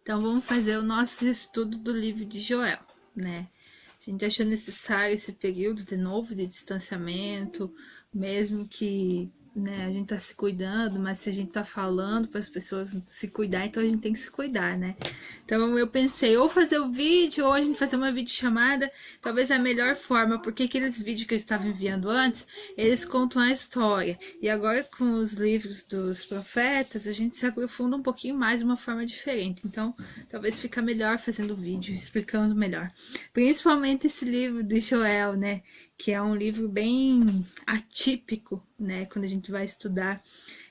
Então vamos fazer o nosso estudo do livro de Joel, né? A gente achou necessário esse período de novo de distanciamento, mesmo que, né, a gente tá se cuidando, mas se a gente tá falando para as pessoas se cuidar, então a gente tem que se cuidar, né? Então eu pensei, ou fazer o vídeo, ou a gente fazer uma videochamada, talvez é a melhor forma, porque aqueles vídeos que eu estava enviando antes, eles contam a história. E agora com os livros dos profetas, a gente se aprofunda um pouquinho mais de uma forma diferente. Então, talvez fica melhor fazendo vídeo, explicando melhor. Principalmente esse livro de Joel, né? Que é um livro bem atípico, né? Quando a gente vai estudar.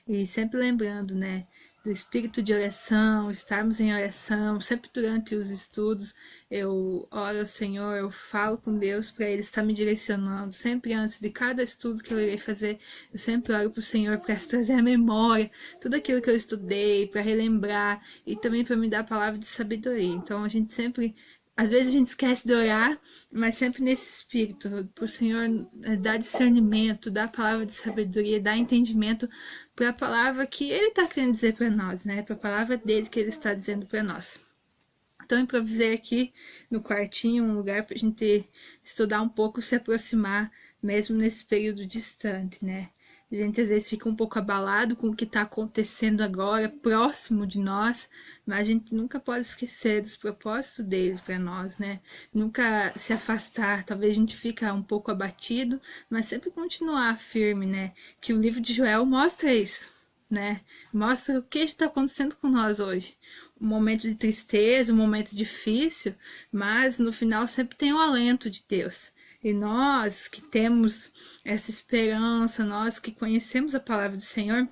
E sempre lembrando, né? Do espírito de oração, estarmos em oração, sempre durante os estudos eu oro ao Senhor, eu falo com Deus para Ele estar me direcionando, sempre antes de cada estudo que eu irei fazer, eu sempre oro para o Senhor para trazer à memória tudo aquilo que eu estudei, para relembrar e também para me dar a palavra de sabedoria. Então a gente sempre, às vezes a gente esquece de orar, mas sempre nesse espírito, para o Senhor dar discernimento, dar a palavra de sabedoria, dar entendimento para a palavra que Ele está querendo dizer para nós, né? Para a palavra dele que Ele está dizendo para nós. Então, improvisei aqui no quartinho um lugar para a gente estudar um pouco, se aproximar, mesmo nesse período distante, né? A gente às vezes fica um pouco abalado com o que está acontecendo agora, próximo de nós, mas a gente nunca pode esquecer dos propósitos dele para nós, né? Nunca se afastar, talvez a gente fica um pouco abatido, mas sempre continuar firme, né? Que o livro de Joel mostra isso, né? Mostra o que está acontecendo com nós hoje. Um momento de tristeza, um momento difícil, mas no final sempre tem o alento de Deus. E nós que temos essa esperança, nós que conhecemos a palavra do Senhor,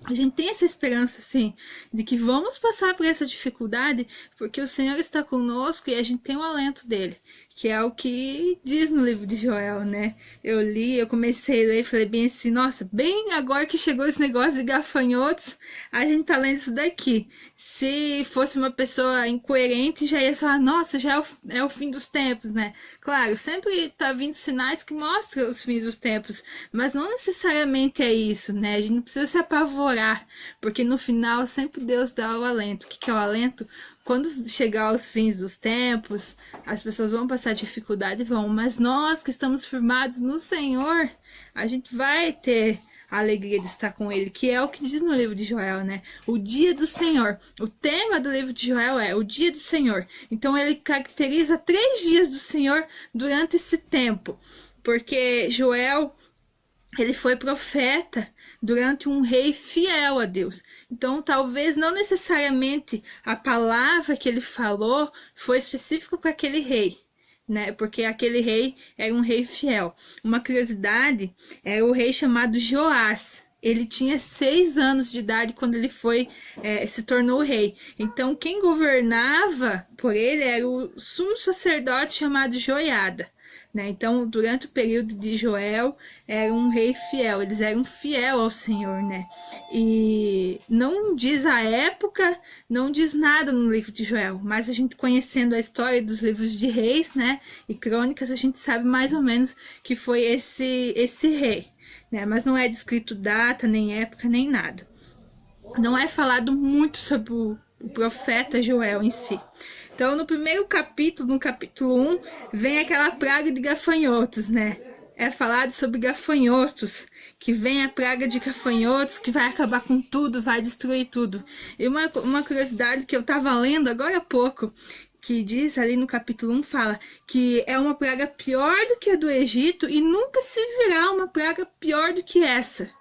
a gente tem essa esperança, assim, de que vamos passar por essa dificuldade porque o Senhor está conosco e a gente tem o alento dele, que é o que diz no livro de Joel, né? Eu li, eu comecei a ler e falei bem assim, nossa, bem agora que chegou esse negócio de gafanhotos, a gente tá lendo isso daqui. Se fosse uma pessoa incoerente, já ia falar, nossa, já é o fim dos tempos, né? Claro, sempre tá vindo sinais que mostram os fins dos tempos, mas não necessariamente é isso, né? A gente não precisa se apavorar, porque no final sempre Deus dá o alento. O que é o alento? Quando chegar aos fins dos tempos, as pessoas vão passar dificuldade, vão, mas nós que estamos firmados no Senhor, a gente vai ter a alegria de estar com Ele, que é o que diz no livro de Joel, né? O dia do Senhor. O tema do livro de Joel é o dia do Senhor. Então ele caracteriza 3 dias do Senhor durante esse tempo, porque Joel, ele foi profeta durante um rei fiel a Deus. Então, talvez não necessariamente a palavra que ele falou foi específica para aquele rei, né? Porque aquele rei era um rei fiel. Uma curiosidade, era o rei chamado Joás. Ele tinha 6 anos de idade quando ele se tornou rei. Então, quem governava por ele era o sumo sacerdote chamado Joiada. Né? Então, durante o período de Joel, era um rei fiel, eles eram fiel ao Senhor, né? E não diz a época, não diz nada no livro de Joel, mas a gente conhecendo a história dos livros de reis, né, e crônicas, a gente sabe mais ou menos que foi esse rei, né? Mas não é descrito data, nem época, nem nada. Não é falado muito sobre o profeta Joel em si. Então, no primeiro capítulo, no capítulo 1, vem aquela praga de gafanhotos, né? É falado sobre gafanhotos, que vem a praga de gafanhotos, que vai acabar com tudo, vai destruir tudo. E uma curiosidade que eu estava lendo agora há pouco, que diz ali no capítulo 1, fala que é uma praga pior do que a do Egito e nunca se virá uma praga pior do que essa.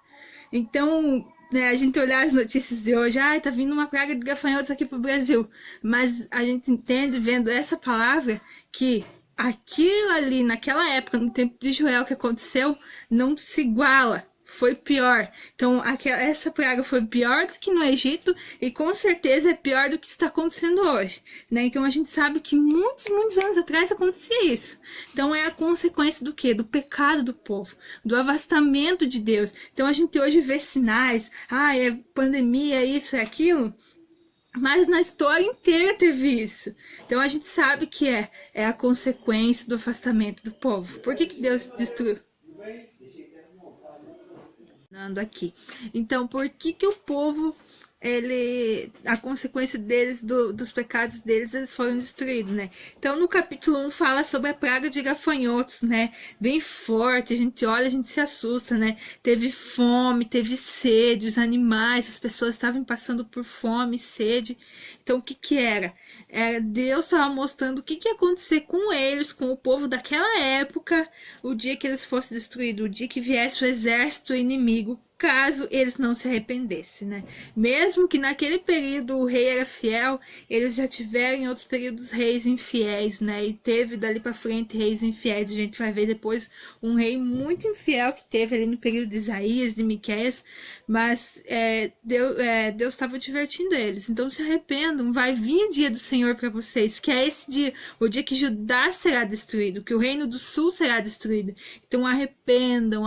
Então, né, a gente olhar as notícias de hoje, tá vindo uma praga de gafanhotos aqui pro Brasil, mas a gente entende, vendo essa palavra, que aquilo ali, naquela época, no tempo de Joel que aconteceu, não se iguala, foi pior. Então, essa praga foi pior do que no Egito e com certeza é pior do que está acontecendo hoje, né? Então, a gente sabe que muitos anos atrás acontecia isso. Então, é a consequência do quê? Do pecado do povo, do afastamento de Deus. Então, a gente hoje vê sinais, é pandemia, isso, é aquilo, mas na história inteira teve isso. Então, a gente sabe que é a consequência do afastamento do povo. Por que Deus destruiu? Aqui. Então, por que o povo a consequência deles, dos pecados deles, eles foram destruídos, né? Então, no capítulo 1 fala sobre a praga de gafanhotos, né? Bem forte, a gente olha, a gente se assusta, né? Teve fome, teve sede, os animais, as pessoas estavam passando por fome e sede. Então, o que que era? Deus estava mostrando o que que ia acontecer com eles, com o povo daquela época, o dia que eles fossem destruídos, o dia que viesse o exército inimigo, caso eles não se arrependessem, né? Mesmo que naquele período o rei era fiel, eles já tiveram em outros períodos reis infiéis, né? E teve dali para frente reis infiéis. A gente vai ver depois um rei muito infiel que teve ali no período de Isaías, de Miqueias, mas Deus estava divertindo eles. Então se arrependam, vai vir o dia do Senhor para vocês, que é esse dia, o dia que Judá será destruído, que o reino do sul será destruído. Então arrependam,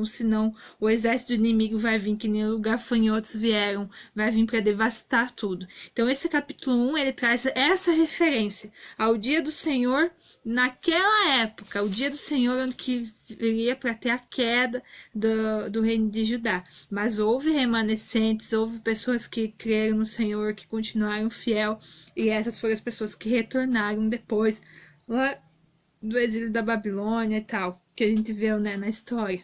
senão o exército do inimigo vai vir, que nem os gafanhotos vieram, vai vir para devastar tudo. Então esse capítulo 1, ele traz essa referência ao dia do Senhor naquela época, o dia do Senhor onde que viria para ter a queda do reino de Judá. Mas houve remanescentes, houve pessoas que creram no Senhor, que continuaram fiel, e essas foram as pessoas que retornaram depois lá do exílio da Babilônia e tal, que a gente viu, né, na história.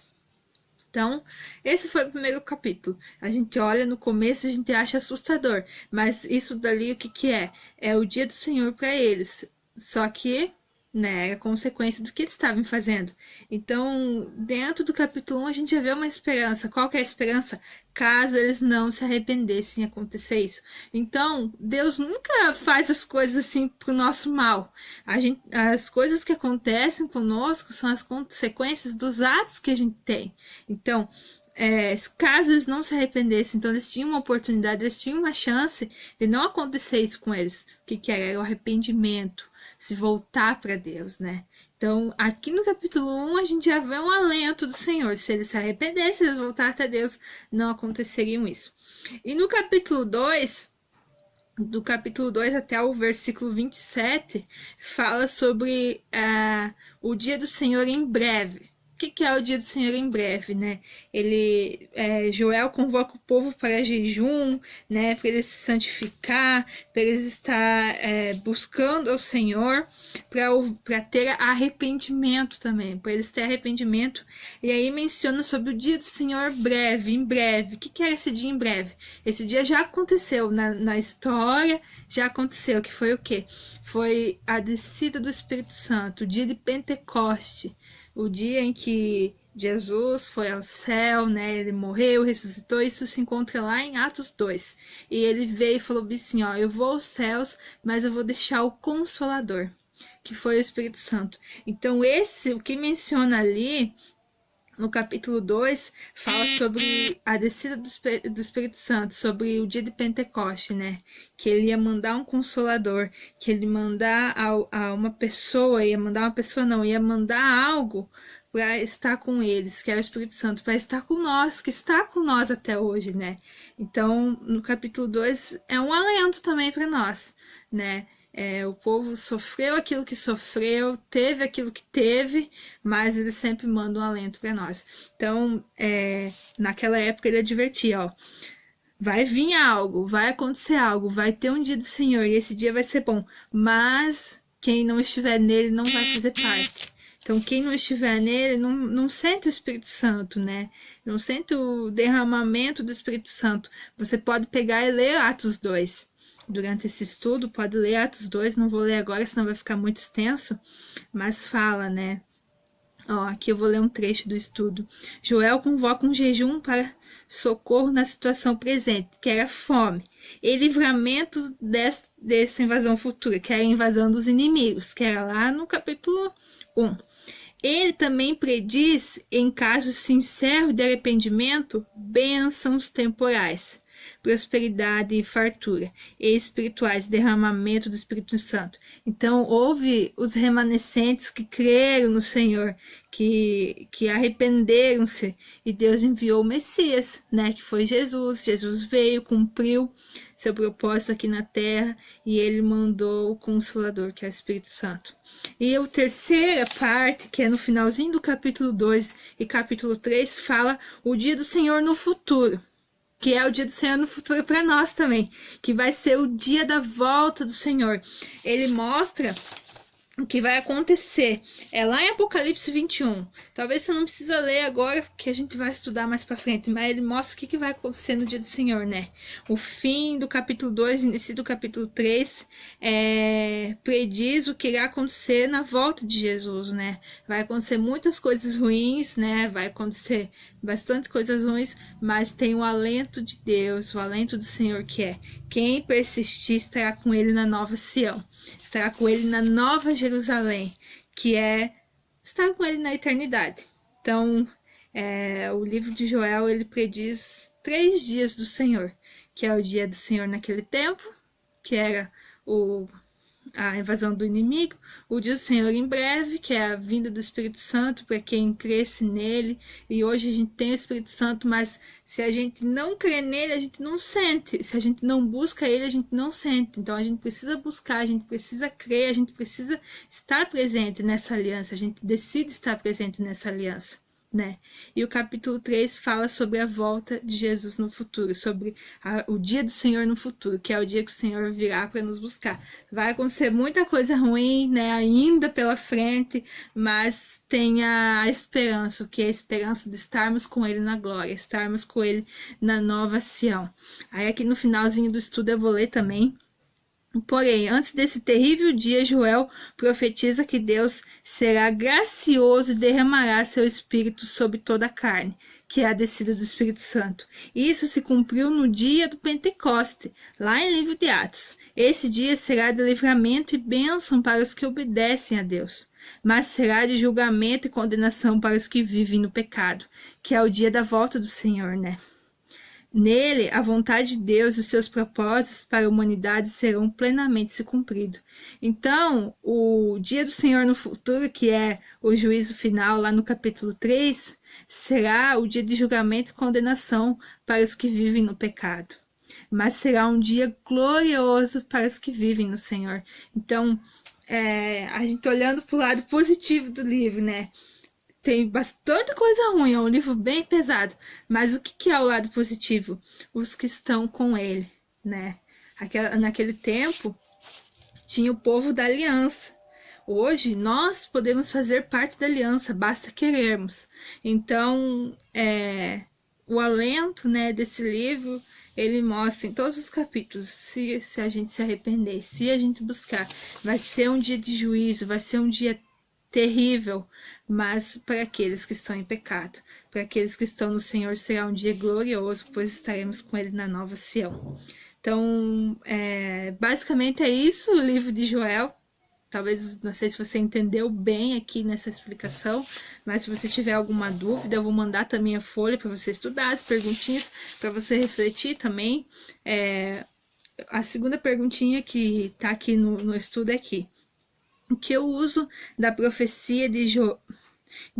Então, esse foi o primeiro capítulo. A gente olha no começo, a gente acha assustador, mas isso dali o que que é? É o dia do Senhor para eles. Só que, né, é consequência do que eles estavam fazendo. Então, dentro do capítulo 1, a gente já vê uma esperança. Qual que é a esperança? Caso eles não se arrependessem de acontecer isso. Então, Deus nunca faz as coisas assim pro nosso mal. As coisas que acontecem conosco são as consequências dos atos que a gente tem. Então, caso eles não se arrependessem, então eles tinham uma oportunidade, eles tinham uma chance de não acontecer isso com eles. O que era? Era o arrependimento, se voltar para Deus, né? Então, aqui no capítulo 1, a gente já vê um alento do Senhor. Se eles se arrependessem, se eles voltarem até Deus, não aconteceriam isso. E no capítulo 2, do capítulo 2 até o versículo 27, fala sobre o dia do Senhor em breve. O que é o dia do Senhor em breve, né? Joel convoca o povo para jejum, né? Para eles se santificar, para eles estar buscando ao Senhor, para ter arrependimento também, para eles terem arrependimento. E aí menciona sobre o dia do Senhor breve, em breve. O que era esse dia em breve? Esse dia já aconteceu na história, já aconteceu, que foi o quê? Foi a descida do Espírito Santo, o dia de Pentecoste. O dia em que Jesus foi ao céu, né? Ele morreu, ressuscitou, isso se encontra lá em Atos 2. E ele veio e falou assim, ó, eu vou aos céus, mas eu vou deixar o Consolador, que foi o Espírito Santo. Então o que menciona ali, no capítulo 2, fala sobre a descida do Espírito Santo, sobre o dia de Pentecoste, né? Que ele ia mandar um Consolador, que ele ia mandar a uma pessoa, ia mandar algo para estar com eles, que era o Espírito Santo, para estar com nós, que está com nós até hoje, né? Então, no capítulo 2, é um alento também para nós, né? O povo sofreu aquilo que sofreu, teve aquilo que teve, mas ele sempre manda um alento para nós. Então, naquela época ele advertia, ó, vai vir algo, vai acontecer algo, vai ter um dia do Senhor e esse dia vai ser bom, mas quem não estiver nele não vai fazer parte. Então, quem não estiver nele não sente o Espírito Santo, né? Não sente o derramamento do Espírito Santo. Você pode pegar e ler Atos 2. Durante esse estudo, pode ler Atos 2, não vou ler agora, senão vai ficar muito extenso, mas fala, né? Ó, aqui eu vou ler um trecho do estudo. Joel convoca um jejum para socorro na situação presente, que era fome, e livramento dessa invasão futura, que era a invasão dos inimigos, que era lá no capítulo 1. Ele também prediz, em casos sinceros de arrependimento, bênçãos temporais, prosperidade e fartura, e espirituais, derramamento do Espírito Santo. Então, houve os remanescentes que creram no Senhor, que arrependeram-se, e Deus enviou o Messias, né, que foi Jesus. Jesus veio, cumpriu seu propósito aqui na terra, e ele mandou o Consolador, que é o Espírito Santo. E a terceira parte, que é no finalzinho do capítulo 2 e capítulo 3, fala o dia do Senhor no futuro. que é o dia do Senhor no futuro para nós também, que vai ser o dia da volta do Senhor. Ele mostra o que vai acontecer. É lá em Apocalipse 21. Talvez você não precisa ler agora, porque a gente vai estudar mais pra frente, mas ele mostra o que vai acontecer no dia do Senhor, né? O fim do capítulo 2, início do capítulo 3, prediz o que irá acontecer na volta de Jesus, né? Vai acontecer muitas coisas ruins, né? Vai acontecer bastante coisas ruins, mas tem o alento de Deus, o alento do Senhor, que é: quem persistir estará com ele na nova Sião, estará com ele na nova Jerusalém, que é estar com ele na eternidade. Então, o livro de Joel, ele prediz 3 dias do Senhor, que é o dia do Senhor naquele tempo, que era a invasão do inimigo, o dia do Senhor em breve, que é a vinda do Espírito Santo para quem cresce nele. E hoje a gente tem o Espírito Santo, mas se a gente não crê nele, a gente não sente. Se a gente não busca ele, a gente não sente. Então a gente precisa buscar, a gente precisa crer, a gente precisa estar presente nessa aliança, a gente decide estar presente nessa aliança, né? E o capítulo 3 fala sobre a volta de Jesus no futuro, sobre o dia do Senhor no futuro, que é o dia que o Senhor virá para nos buscar. Vai acontecer muita coisa ruim, né, ainda pela frente, mas tenha a esperança, que é a esperança de estarmos com ele na glória, estarmos com ele na nova Sião. Aí aqui no finalzinho do estudo eu vou ler também: porém, antes desse terrível dia, Joel profetiza que Deus será gracioso e derramará seu Espírito sobre toda a carne, que é a descida do Espírito Santo. Isso se cumpriu no dia do Pentecoste, lá em livro de Atos. Esse dia será de livramento e bênção para os que obedecem a Deus, mas será de julgamento e condenação para os que vivem no pecado, que é o dia da volta do Senhor, né? Nele, a vontade de Deus e os seus propósitos para a humanidade serão plenamente se cumpridos. Então, o dia do Senhor no futuro, que é o juízo final, lá no capítulo 3, será o dia de julgamento e condenação para os que vivem no pecado. Mas será um dia glorioso para os que vivem no Senhor. Então, a gente olhando para o lado positivo do livro, né? Tem bastante coisa ruim, é um livro bem pesado, mas o que é o lado positivo? Os que estão com ele, né? Naquele tempo, tinha o povo da aliança. Hoje, nós podemos fazer parte da aliança, basta querermos. Então, o alento, né, desse livro, ele mostra em todos os capítulos, se a gente se arrepender, se a gente buscar, vai ser um dia de juízo, vai ser um dia terrível, mas para aqueles que estão em pecado, para aqueles que estão no Senhor, será um dia glorioso, pois estaremos com ele na nova Sião. Então, basicamente é isso o livro de Joel. Talvez, não sei se você entendeu bem aqui nessa explicação, mas se você tiver alguma dúvida, eu vou mandar também a folha para você estudar, as perguntinhas, para você refletir também. A segunda perguntinha que está aqui no estudo é aqui: o que o uso da profecia de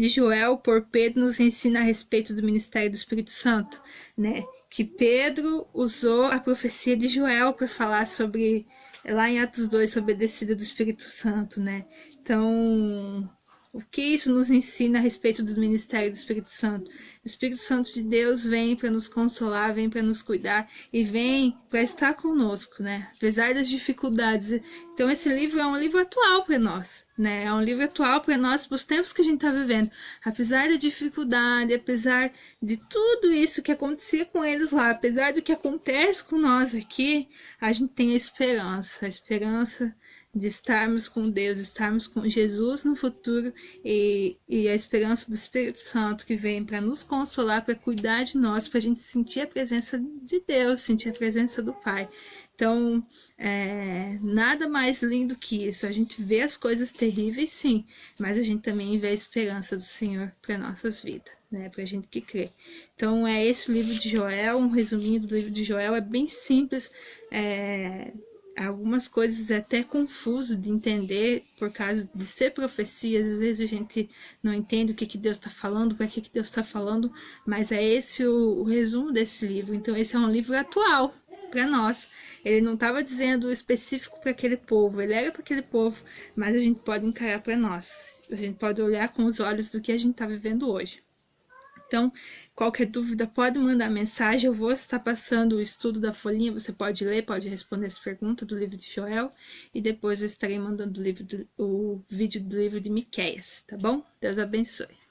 Joel por Pedro nos ensina a respeito do ministério do Espírito Santo, né? Que Pedro usou a profecia de Joel para falar sobre, lá em Atos 2, sobre a descida do Espírito Santo, né? Então, o que isso nos ensina a respeito do ministério do Espírito Santo? O Espírito Santo de Deus vem para nos consolar, vem para nos cuidar e vem para estar conosco, né? Apesar das dificuldades. Então, esse livro é um livro atual para nós, né? É um livro atual para nós, para os tempos que a gente está vivendo. Apesar da dificuldade, apesar de tudo isso que acontecia com eles lá, apesar do que acontece com nós aqui, a gente tem a esperança de estarmos com Deus, estarmos com Jesus no futuro e a esperança do Espírito Santo que vem para nos consolar, para cuidar de nós, para a gente sentir a presença de Deus, sentir a presença do Pai. Então, nada mais lindo que isso. A gente vê as coisas terríveis, sim, mas a gente também vê a esperança do Senhor para nossas vidas, né? Para a gente que crê. Então, é esse o livro de Joel, um resuminho do livro de Joel, é bem simples, algumas coisas é até confuso de entender por causa de ser profecias. Às vezes a gente não entende o que Deus está falando, para que Deus está falando, mas é esse o resumo desse livro. Então esse é um livro atual para nós. Ele não estava dizendo específico para aquele povo, ele era para aquele povo, mas a gente pode encarar para nós. A gente pode olhar com os olhos do que a gente está vivendo hoje. Então Então, qualquer dúvida pode mandar mensagem, eu vou estar passando o estudo da folhinha, você pode ler, pode responder as perguntas do livro de Joel, e depois eu estarei mandando o vídeo do livro de Miqueias, tá bom? Deus abençoe.